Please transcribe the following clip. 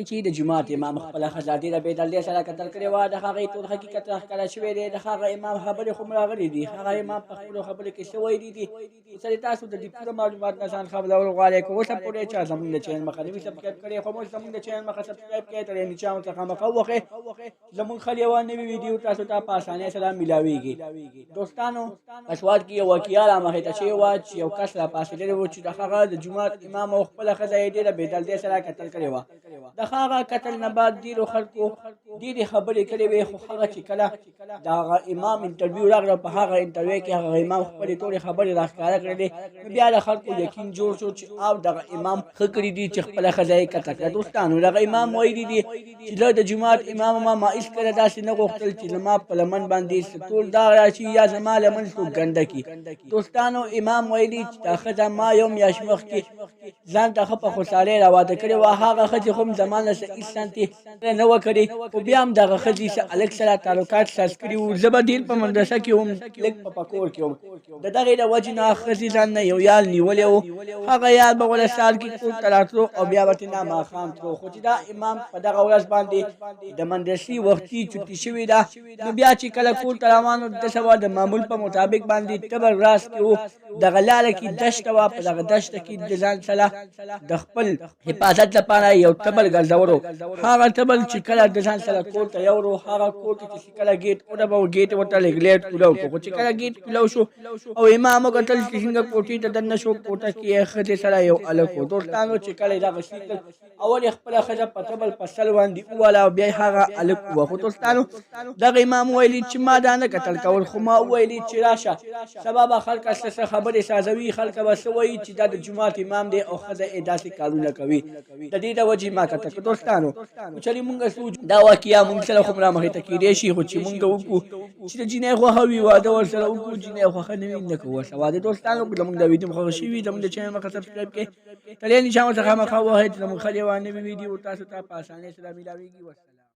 چې د جماعت امام خپل خزادي د بیدل سره قتل کړي و د هغه ټول حقیقت راښکاره شوی دی د هغه امام خبرې خو راغلي دي هغه امام په خپلو خبرو کې څه ویلي دي سره تاسو د دې پوره معلومات نه ځان خبرول غواړئ که اوسه پورې چا زموږ د چینل مخه نوي سبسکرایب کړی خو موږ زموږ د چینل مخه سبسکرایب کړئ تر نیچه څخه مخه ووهئ زموږ خل یوه نوي ویډیو تاسو ته په اسانۍ سره میلاویږي دوستانو پسواد کې یو واقعه رامخې ته شوې وه چې یو کس راپاڅېدلی و چې د هغه د جومات امام او خپله ښځه یې ډېره بېدلدۍ سره قتل کړې وه د هغه قتل نه بعد ډېرو خلکو ډېرې خبرې کړې وې خو هغه چې کله د هغه امام انټرویو راغله په هغه انټرویو کې هغه امام خپلې ټولې خبرې راښکاره کړلې نو بیا د خلکو یقین جوړ شو چې او دغه امام ښه کړي دي چې خپله ښځه یې قتل کړه دوستانو دغه امام ویلي دي چې زه د جومات امام ما هېڅکله داسې نه غوښتل چې زما په لمن باندې ټول داغ راشي یا زما لمن څوک ګنده کړي دوستانو امام ویلي چې دا ښځه ما یو میاشت مخکې ځان ته ښه په خوشحالۍ راواده کړې وه هغه ښځې خو هم زما نه څه هېڅ سانتې نه وه کړې خو بیا هم دغه ښځې څه هلک سره تعلقات ساز کړي وو زه به ډېر په مدرسه کې وم لږ په پکور کې وم د دغې د وجې نه ښځې ځان نه یو یال نیولی و هغه یال به ول سال کې کور ته راتلو او بیا به ترې نه ماښام تلو خو چې دا امام په دغه ورځ باندې د مدرسې وختي چوټي شوې ده نو بیا چې کله کور ته روان و داسې وه د معمول په مطابق باندې تبر راس کې و دغه لاره کې دشته وه په دغه دشته کې د ځان سره د خپل حفاظت لپاره یو تبل ګرځولو هغه تبل چې کله د ځان سره کور ته یوړو هغه کور کې چې کله ګیټ وډبه ګیټ ورته لږ لیټ کولاو کړو خو چې کله ګیټ کولاو شو او امام وکتل چې څنګه کوټې ته دننه شو کوټه کې یې ښځې سره یو هلک و دوستانو چې کله یې دغه شي کړل اول یې خپله ښځه په تبل په سل باندې وواله او بیا یې هغه هلک ووهه دوستانو دغه امام ویلي چې ما دا نه قتل کول خو ما وویلي چې راشه سبا به خلک څه خبرې سازوي خلک به څه وایي چې دا د جومات امام دی او ښځه یې داسې کارونه کوي د دې د وجې ما قتل کړ دوستانو چلې مونږ سوچ دا واقعه مونږ سره خو رامخې ته کېدی شي خو چې مونږ وکړو چې د جینۍ خوښه وي واده ورسره وکړو جینۍ خوښه نه وي نه کوو ورسره واده دوستانو که زموږ دا ویډیو خوښه شوي زموږ د چینل مخه سبسکرایب کړئ تر دې نیچه څخه مخه ووهئ چې زموږ خل یوه نوي ویډیو تاسو ته په اسانۍ سره میلاویږي